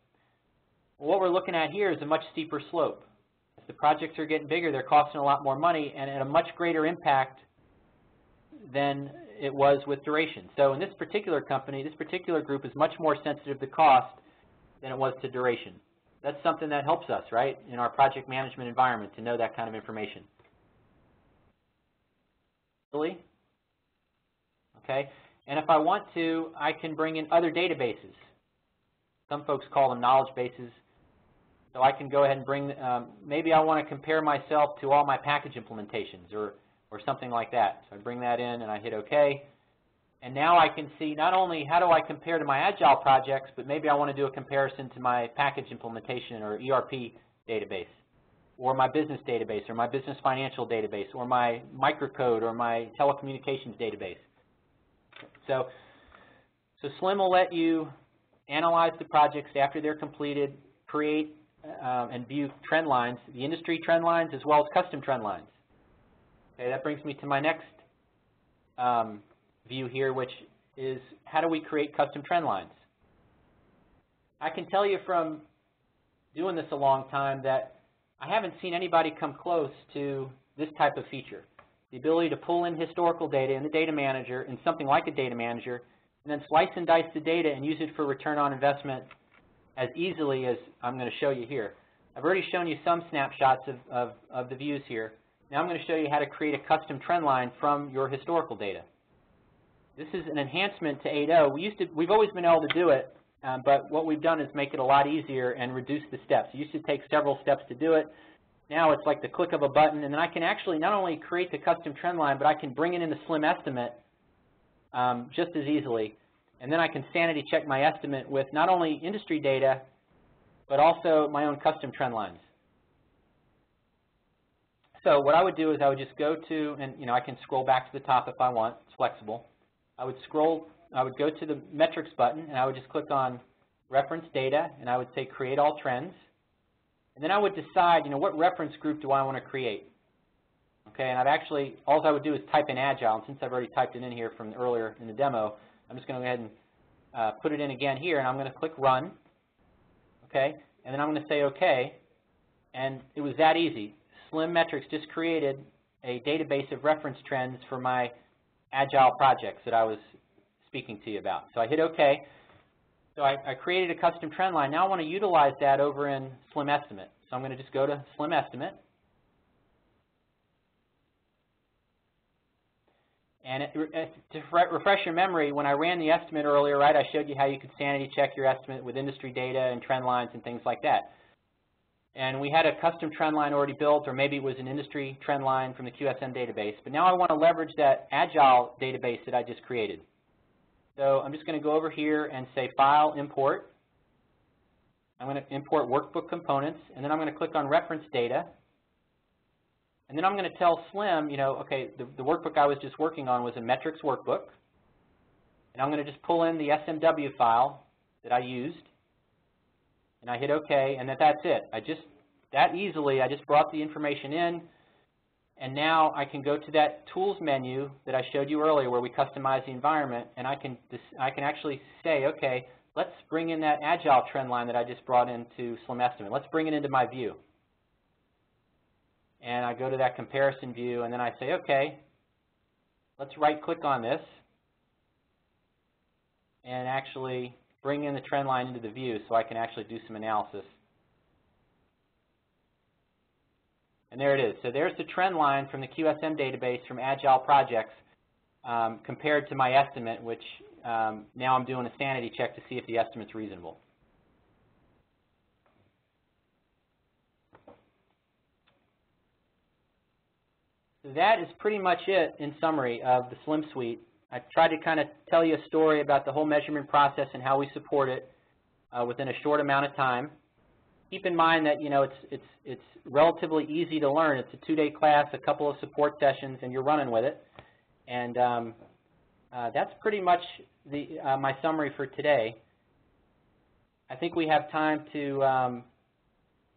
Well, what we're looking at here is a much steeper slope. As the projects are getting bigger, they're costing a lot more money and at a much greater impact than it was with duration. So in this particular company, this particular group is much more sensitive to cost than it was to duration. That's something that helps us, right, in our project management environment to know that kind of information. Really? Okay, and if I want to, I can bring in other databases. Some folks call them knowledge bases. So I can go ahead and bring, maybe I want to compare myself to all my package implementations or something like that. So I bring that in and I hit OK. And now I can see not only how do I compare to my Agile projects, but maybe I want to do a comparison to my package implementation or ERP database, or my business database, or my business financial database, or my microcode, or my telecommunications database. So SLIM will let you analyze the projects after they're completed, create and view trend lines, the industry trend lines as well as custom trend lines. Okay, that brings me to my next view here, which is how do we create custom trend lines? I can tell you from doing this a long time that I haven't seen anybody come close to this type of feature. The ability to pull in historical data in the data manager, in something like a data manager, and then slice and dice the data and use it for return on investment as easily as I'm going to show you here. I've already shown you some snapshots of the views here. Now I'm going to show you how to create a custom trend line from your historical data. This is an enhancement to 8.0. We've always been able to do it, but what we've done is make it a lot easier and reduce the steps. It used to take several steps to do it. Now it's like the click of a button, and then I can actually not only create the custom trend line, but I can bring it in the SLIM estimate just as easily. And then I can sanity check my estimate with not only industry data, but also my own custom trend lines. So what I would do is I would just go to, and I can scroll back to the top if I want. It's flexible. I would go to the metrics button, and I would just click on reference data, and I would say create all trends. And then I would decide, what reference group do I want to create? Okay, and all I would do is type in Agile, and since I've already typed it in here from earlier in the demo, I'm just going to go ahead and put it in again here, and I'm going to click Run. Okay, and then I'm going to say OK, and it was that easy. SLIM Metrics just created a database of reference trends for my Agile projects that I was speaking to you about. So I hit OK. So I created a custom trend line. Now I want to utilize that over in SLIM Estimate. So I'm going to just go to SLIM Estimate. And to refresh your memory, when I ran the estimate earlier, right, I showed you how you could sanity check your estimate with industry data and trend lines and things like that. And we had a custom trend line already built, or maybe it was an industry trend line from the QSM database. But now I want to leverage that Agile database that I just created. So I'm just going to go over here and say File, Import. I'm going to import workbook components, and then I'm going to click on reference data. And then I'm going to tell SLIM, okay, the workbook I was just working on was a metrics workbook. And I'm going to just pull in the SMW file that I used. And I hit OK, and that's it. I just brought the information in. And now I can go to that Tools menu that I showed you earlier where we customize the environment, and I can actually say, okay, let's bring in that Agile trend line that I just brought into SLIM Estimate. Let's bring it into my view. And I go to that comparison view, and then I say, okay, let's right-click on this and actually bring in the trend line into the view so I can actually do some analysis. And there it is. So there's the trend line from the QSM database from Agile projects compared to my estimate, which now I'm doing a sanity check to see if the estimate's reasonable. So that is pretty much it in summary of the SLIM suite. I tried to kind of tell you a story about the whole measurement process and how we support it within a short amount of time. Keep in mind that it's relatively easy to learn. It's a 2-day class, a couple of support sessions, and you're running with it. And that's pretty much my summary for today. I think we have time to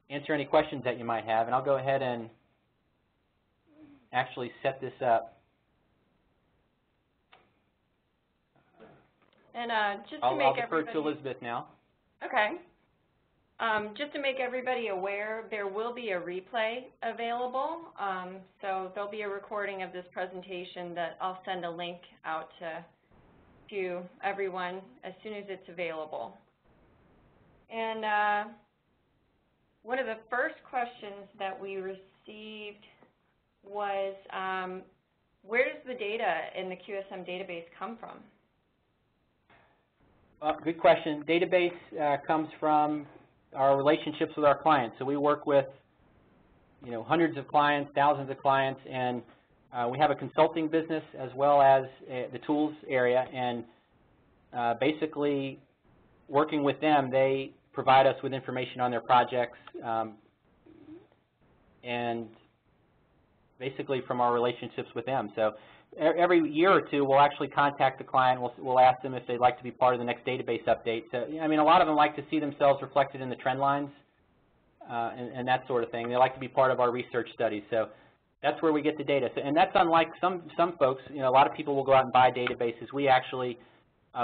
answer any questions that you might have, and I'll go ahead and actually set this up. And just to make I'll defer to Elizabeth now. Okay. Just to make everybody aware, there will be a replay available. So there'll be a recording of this presentation that I'll send a link out to everyone as soon as it's available. And one of the first questions that we received was, where does the data in the QSM database come from? Good question. Database comes from our relationships with our clients. So we work with hundreds of clients, thousands of clients, and we have a consulting business as well as the tools area. And basically, working with them, they provide us with information on their projects, and basically from our relationships with them. So every year or two, we'll actually contact the client. We'll ask them if they'd like to be part of the next database update. So, I mean, a lot of them like to see themselves reflected in the trend lines and that sort of thing. They like to be part of our research studies. So that's where we get the data. So, and that's unlike some folks. A lot of people will go out and buy databases. We actually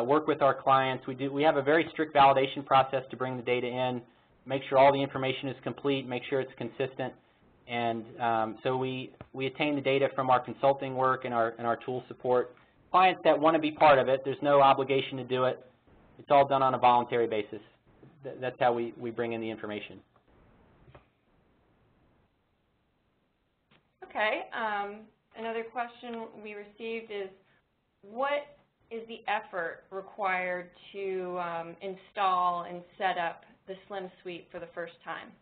work with our clients. We have a very strict validation process to bring the data in, make sure all the information is complete, make sure it's consistent. And so we attain the data from our consulting work and our tool support. Clients that want to be part of it, there's no obligation to do it. It's all done on a voluntary basis. That's how we bring in the information. Okay. Another question we received is, what is the effort required to install and set up the SLIM suite for the first time?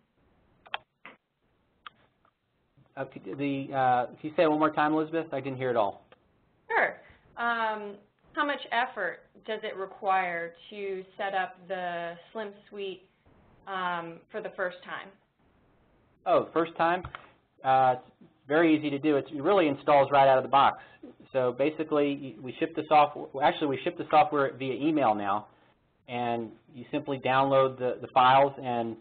Can you say it one more time, Elizabeth? I didn't hear it all. Sure. How much effort does it require to set up the SLIM suite for the first time? Oh, first time? It's very easy to do. It really installs right out of the box. So basically, we ship the software. Actually, we ship the software via email now, and you simply download the files, and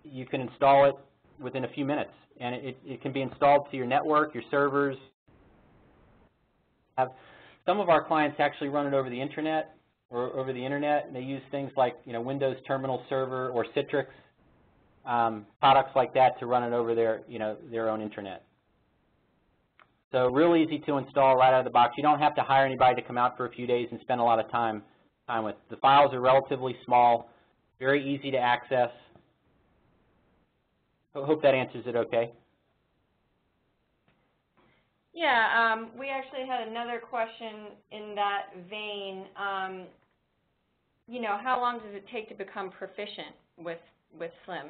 you can install it within a few minutes. And it can be installed to your network, your servers. Some of our clients actually run it over the internet, and they use things like Windows Terminal Server or Citrix, products like that to run it over their own internet. So real easy to install right out of the box. You don't have to hire anybody to come out for a few days and spend a lot of time with. The files are relatively small, very easy to access. I hope that answers it okay. Yeah, we actually had another question in that vein. How long does it take to become proficient with SLIM?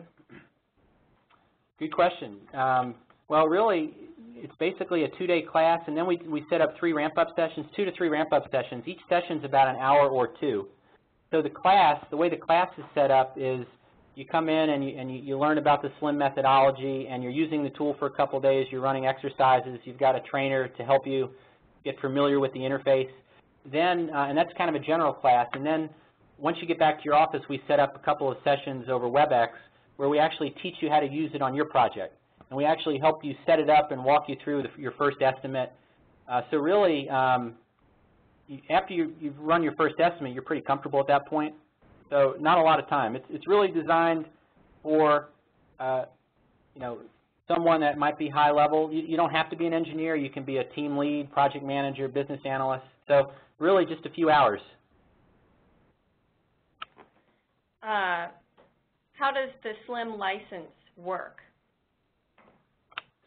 Good question. Well, really, it's basically a 2-day class, and then we set up 3 ramp-up sessions, 2 to 3 ramp-up sessions. Each session's about an hour or 2. So the way the class is set up is you come in and you learn about the SLIM methodology, and you're using the tool for a couple of days. You're running exercises. You've got a trainer to help you get familiar with the interface. Then, and that's kind of a general class. And then once you get back to your office, we set up a couple of sessions over WebEx where we actually teach you how to use it on your project. And we actually help you set it up and walk you through your first estimate. So really, after you've run your first estimate, you're pretty comfortable at that point. So not a lot of time. It's really designed for someone that might be high level. You don't have to be an engineer. You can be a team lead, project manager, business analyst. So really just a few hours. How does the SLIM license work?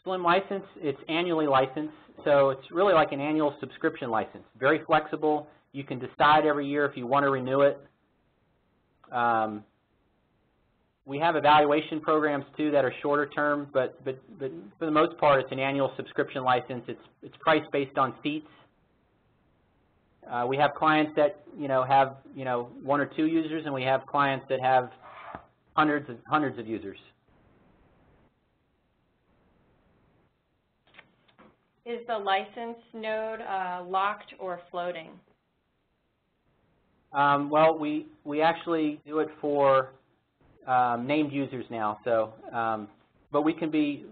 SLIM license, it's annually licensed, so it's really like an annual subscription license. Very flexible. You can decide every year if you want to renew it. We have evaluation programs too that are shorter term, but for the most part, it's an annual subscription license. It's priced based on seats. We have clients that have 1 or 2 users, and we have clients that have hundreds of users. Is the license node locked or floating? Well, we actually do it for named users now. So, but we can be,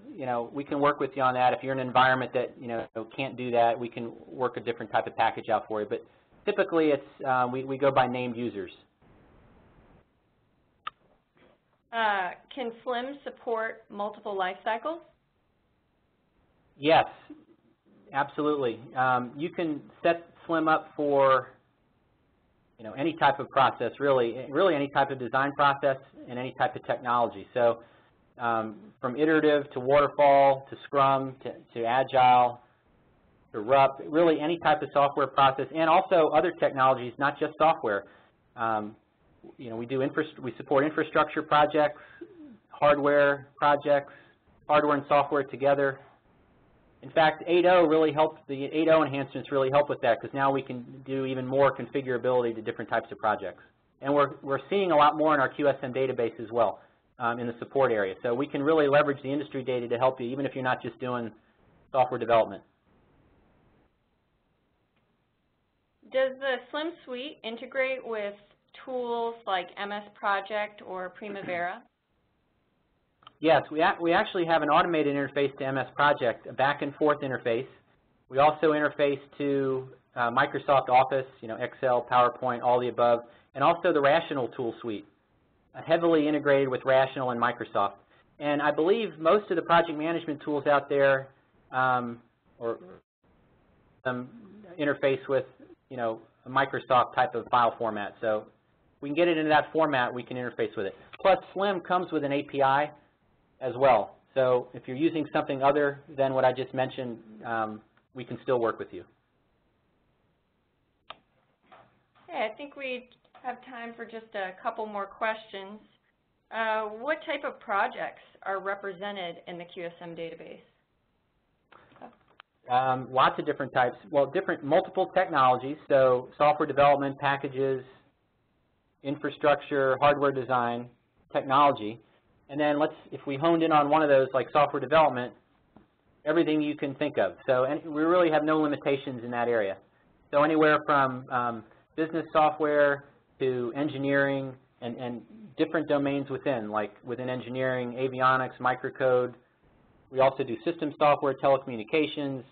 we can work with you on that. If you're in an environment that can't do that, we can work a different type of package out for you. But typically, it's we go by named users. Can SLIM support multiple life cycles? Yes, absolutely. You can set SLIM up for any type of process, really any type of design process and any type of technology. So from iterative to waterfall to Scrum to Agile to RUP, really any type of software process, and also other technologies, not just software. We support infrastructure projects, hardware projects, hardware and software together. In fact, 8.0 really helps, the 8.0 enhancements really help with that, because now we can do even more configurability to different types of projects. And we're seeing a lot more in our QSM database as well in the support area. So we can really leverage the industry data to help you, even if you're not just doing software development. Does the SLIM suite integrate with tools like MS Project or Primavera? Yes, we actually have an automated interface to MS Project, a back and forth interface. We also interface to Microsoft Office, Excel, PowerPoint, all the above, and also the Rational tool suite, heavily integrated with Rational and Microsoft. And I believe most of the project management tools out there interface with, a Microsoft type of file format. So we can get it into that format, we can interface with it. Plus, SLIM comes with an API as well. So if you're using something other than what I just mentioned, we can still work with you. Okay, I think we have time for just a couple more questions. What type of projects are represented in the QSM database? Lots of different types. Well, multiple technologies, so software development, packages, infrastructure, hardware design, technology. And then if we honed in on one of those, like software development, everything you can think of. So we really have no limitations in that area. So anywhere from business software to engineering and different domains within, like within engineering, avionics, microcode. We also do system software, telecommunications,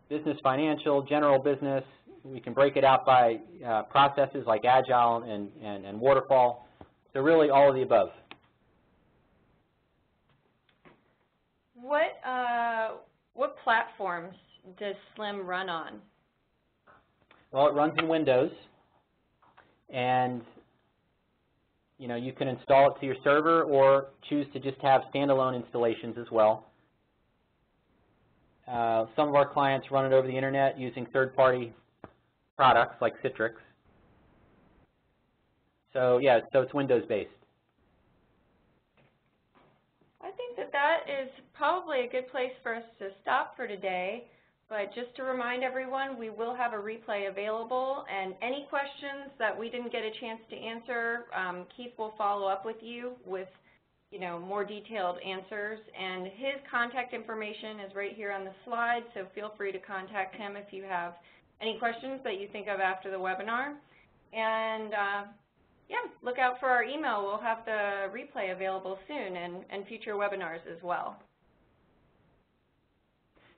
business financial, general business. We can break it out by processes like Agile and waterfall. So really all of the above. What platforms does SLIM run on? Well, it runs in Windows, and you can install it to your server or choose to just have standalone installations as well. Some of our clients run it over the internet using third-party products like Citrix. So yeah, so it's Windows-based. I think that is probably a good place for us to stop for today. But just to remind everyone, we will have a replay available, and any questions that we didn't get a chance to answer, Keith will follow up with you with, more detailed answers. And his contact information is right here on the slide, so feel free to contact him if you have any questions that you think of after the webinar. And yeah, look out for our email. We'll have the replay available soon and future webinars as well.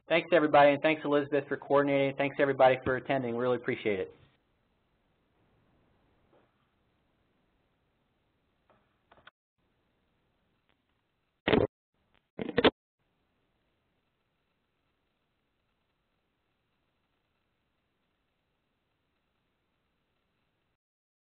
Thanks, everybody, and thanks, Elizabeth, for coordinating. Thanks, everybody, for attending. Really appreciate it.